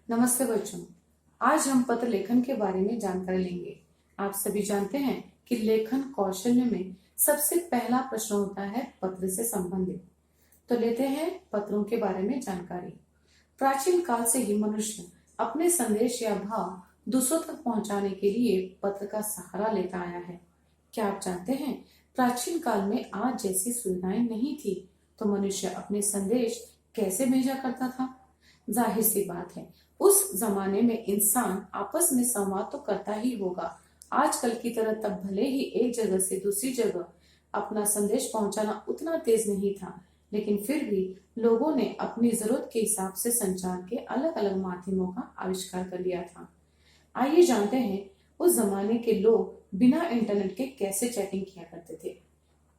नमस्ते बच्चों। आज हम पत्र लेखन के बारे में जानकारी लेंगे। आप सभी जानते हैं कि लेखन कौशल्य में सबसे पहला प्रश्न होता है पत्र से संबंधित। तो लेते हैं पत्रों के बारे में जानकारी। प्राचीन काल से ही मनुष्य अपने संदेश या भाव दूसरों तक पहुंचाने के लिए पत्र का सहारा लेता आया है। क्या आप जानते हैं, प्राचीन काल में आज जैसी सुविधाएं नहीं थी, तो मनुष्य अपने संदेश कैसे भेजा करता था? जाहिर सी बात है, उस जमाने में इंसान आपस में संवाद तो करता ही होगा। आजकल की तरह तब भले ही एक जगह से दूसरी जगह अपना संदेश पहुंचाना उतना तेज नहीं था, लेकिन फिर भी लोगों ने अपनी जरूरत के हिसाब से संचार के अलग अलग माध्यमों का आविष्कार कर लिया था। आइए जानते हैं, उस जमाने के लोग बिना इंटरनेट के कैसे चैटिंग किया करते थे।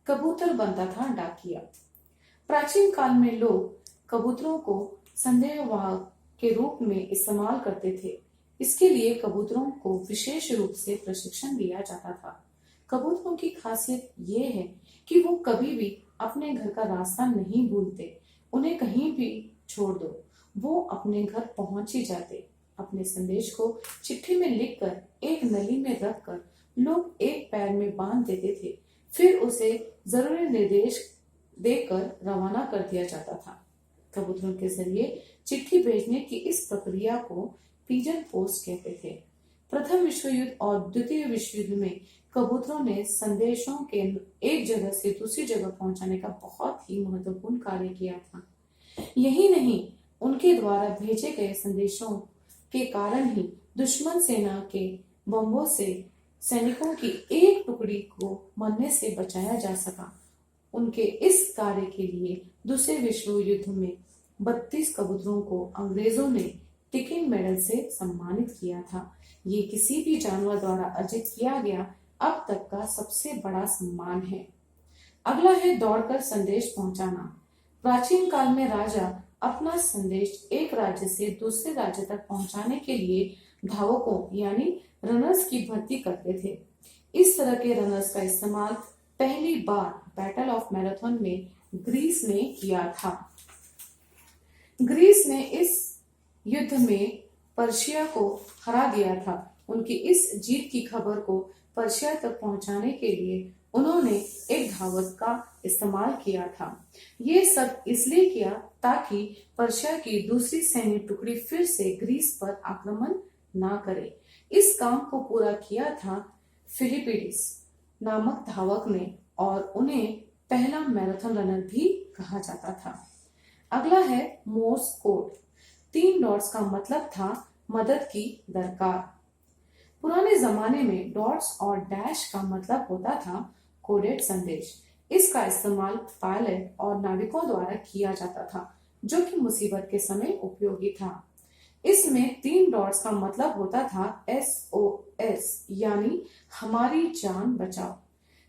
कबूतर बनता था डाकिया। प्राचीन काल में लोग कबूतरों को संदेशवाहक के रूप में इस्तेमाल करते थे। इसके लिए कबूतरों को विशेष रूप से प्रशिक्षण दिया जाता था। कबूतरों की खासियत ये है कि वो कभी भी अपने घर का रास्ता नहीं भूलते। उन्हें कहीं भी छोड़ दो, वो अपने घर पहुंच ही जाते। अपने संदेश को चिट्ठी में लिखकर एक नली में रखकर लोग एक पैर में बांध देते थे। फिर उसे जरूरी निर्देश देकर रवाना कर दिया जाता था। कबूतरों के जरिए चिट्ठी भेजने की इस प्रक्रिया को पिजन पोस्ट कहते थे। प्रथम विश्व युद्ध और द्वितीय विश्व युद्ध में कबूतरों ने संदेशों के एक जगह से दूसरी जगह पहुंचाने का बहुत ही महत्वपूर्ण कार्य किया था। यही नहीं, उनके द्वारा भेजे गए संदेशों के कारण ही दुश्मन सेना के बमों से सैनिकों की एक टुकड़ी को मरने से बचाया जा सका। उनके इस कार्य के लिए दूसरे विश्व युद्ध में 32 कबूतरों को अंग्रेजों ने टिकिंग मेडल से सम्मानित किया था। ये किसी भी जानवर द्वारा अर्जित किया गया अब तक का सबसे बड़ा सम्मान है। अगला है दौड़कर संदेश पहुंचाना। प्राचीन काल में राजा अपना संदेश एक राज्य से दूसरे राज्य तक पहुंचाने के लिए धावकों यानी रनर्स की भर्ती करते थे। इस तरह के रनर्स का इस्तेमाल पहली बार बैटल ऑफ मैराथन में ग्रीस ने किया था। ग्रीस ने इस युद्ध में पर्शिया को हरा दिया था। उनकी इस जीत की खबर को पर्शिया तक पहुंचाने के लिए उन्होंने एक धावक का इस्तेमाल किया था। ये सब इसलिए किया ताकि पर्शिया की दूसरी सैन्य टुकड़ी फिर से ग्रीस पर आक्रमण ना करे। इस काम को पूरा किया था फिलिपिडिस नामक धावक ने और उन्हें पहला मैराथन रनर भी कहा जाता था। अगला है मोर्स कोड। 3 डॉट्स का मतलब था मदद की दरकार। पुराने जमाने में डॉट्स और डैश का मतलब होता था कोडेड संदेश। इसका इस्तेमाल पायलट और नाविकों द्वारा किया जाता था, जो कि मुसीबत के समय उपयोगी था। इसमें 3 डॉट्स का मतलब होता था SOS यानी हमारी जान बचाओ।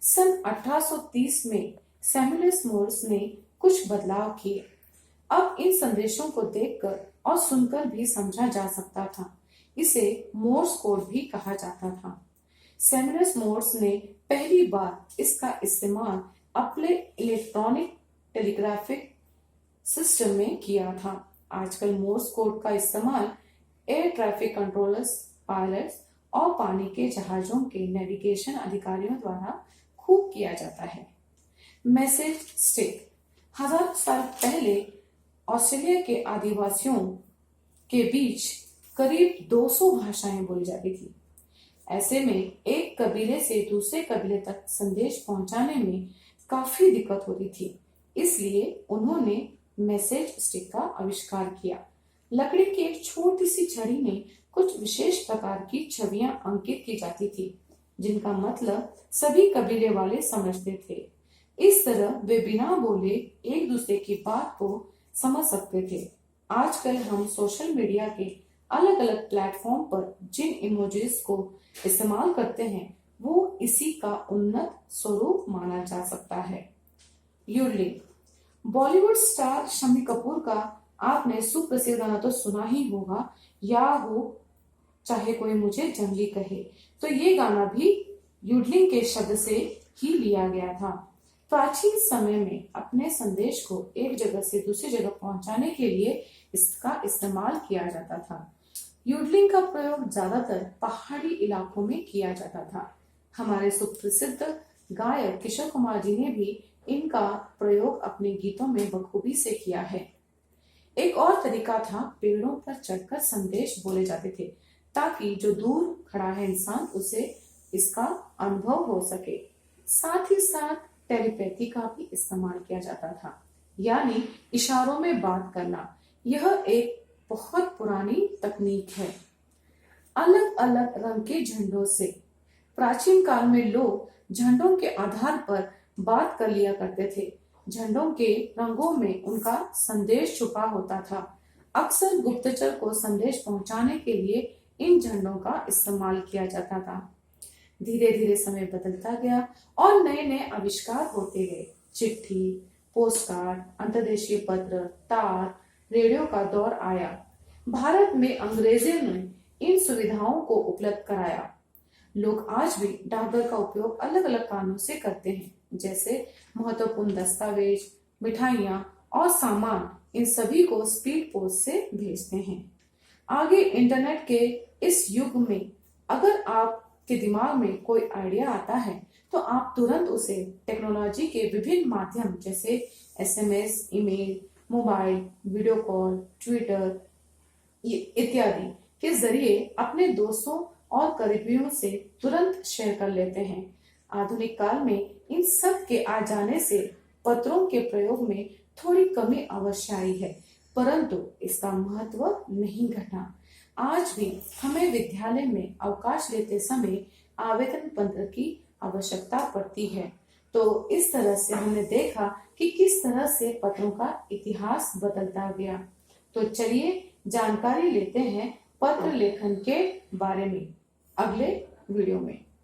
सन 1830 में सैमुअल मोर्स ने कुछ बदलाव किए। अब इन संदेशों को देखकर और सुनकर भी समझा जा सकता था। इसे मोर्स कोड भी कहा जाता था। सैमुअल मोर्स ने पहली बार इसका इस्तेमाल अपने इलेक्ट्रॉनिक टेलीग्राफिक सिस्टम में किया था। आजकल मोर्स कोड का इस्तेमाल एयर ट्रैफिक कंट्रोलर्स, पायलट्स और पानी के जहाजों के नेविगेशन अधिकारियों द्वारा खूब किया जाता है। Message stick. 1000 साल पहले ऑस्ट्रेलिया के आदिवासियों के बीच करीब 200 भाषाएं बोली जाती थी। ऐसे में एक कबीले से दूसरे कबीले तक संदेश पहुंचाने में काफी दिक्कत होती थी। इसलिए उन्होंने मैसेज स्टिक का आविष्कार किया। लकड़ी की एक छोटी सी छड़ी में कुछ विशेष प्रकार की छवियां अंकित की जाती थी, जिनका मतलब सभी कबीले वाले समझते थे। इस तरह वे बिना बोले एक दूसरे की बात को समझ सकते थे। आजकल हम सोशल मीडिया के अलग अलग प्लेटफॉर्म पर जिन इमोजीज को इस्तेमाल करते हैं, वो इसी का उन्नत स्वरूप माना जा सकता है। यूडलिंग। बॉलीवुड स्टार शम्मी कपूर का आपने सुप्रसिद्ध गाना तो सुना ही होगा, या हो चाहे कोई मुझे जंगली कहे। तो ये गाना भी यूडलिंग के शब्द से ही लिया गया था। प्राचीन समय में अपने संदेश को एक जगह से दूसरी जगह पहुंचाने के लिए इसका इस्तेमाल किया जाता था। यूडलिंग का प्रयोग ज्यादातर पहाड़ी इलाकों में किया जाता था। हमारे सुप्रसिद्ध गायक किशोर कुमार जी ने भी इनका प्रयोग अपने गीतों में बखूबी से किया है। एक और तरीका था, पेड़ों पर चढ़कर संदेश बोले जाते थे ताकि जो दूर खड़ा है इंसान उसे इसका अनुभव हो सके। साथ ही साथ टेलीपैथी का भी इस्तेमाल किया जाता था, यानी इशारों में बात करना। यह एक बहुत पुरानी तकनीक है। अलग अलग रंग के झंडों से प्राचीन काल में लोग झंडों के आधार पर बात कर लिया करते थे। झंडों के रंगों में उनका संदेश छुपा होता था। अक्सर गुप्तचर को संदेश पहुंचाने के लिए इन झंडों का इस्तेमाल किया जाता था। धीरे धीरे समय बदलता गया और नए नए आविष्कार होते गए। चिट्ठी, पोस्टकार्ड, अंतर्देशीय पत्र, तार, रेडियो का दौर आया। भारत में अंग्रेजों ने इन सुविधाओं को उपलब्ध कराया। लोग आज भी डाकघर का उपयोग अलग अलग कारणों से करते हैं, जैसे महत्वपूर्ण दस्तावेज, मिठाइयाँ और सामान, इन सभी को स्पीड पोस्ट से भेजते हैं। आगे इंटरनेट के इस युग में अगर आपके दिमाग में कोई आइडिया आता है तो आप तुरंत उसे टेक्नोलॉजी के विभिन्न माध्यम जैसे SMS, email, mobile, video call, Twitter इत्यादि के जरिए अपने दोस्तों और करीबियों से तुरंत शेयर कर लेते हैं। आधुनिक काल में इन सब के आ जाने से पत्रों के प्रयोग में थोड़ी कमी अवश्य आई है, परंतु इसका महत्व नहीं घटा। आज भी हमें विद्यालय में अवकाश लेते समय आवेदन पत्र की आवश्यकता पड़ती है। तो इस तरह से हमने देखा कि किस तरह से पत्रों का इतिहास बदलता गया। तो चलिए जानकारी लेते हैं पत्र लेखन के बारे में अगले वीडियो में।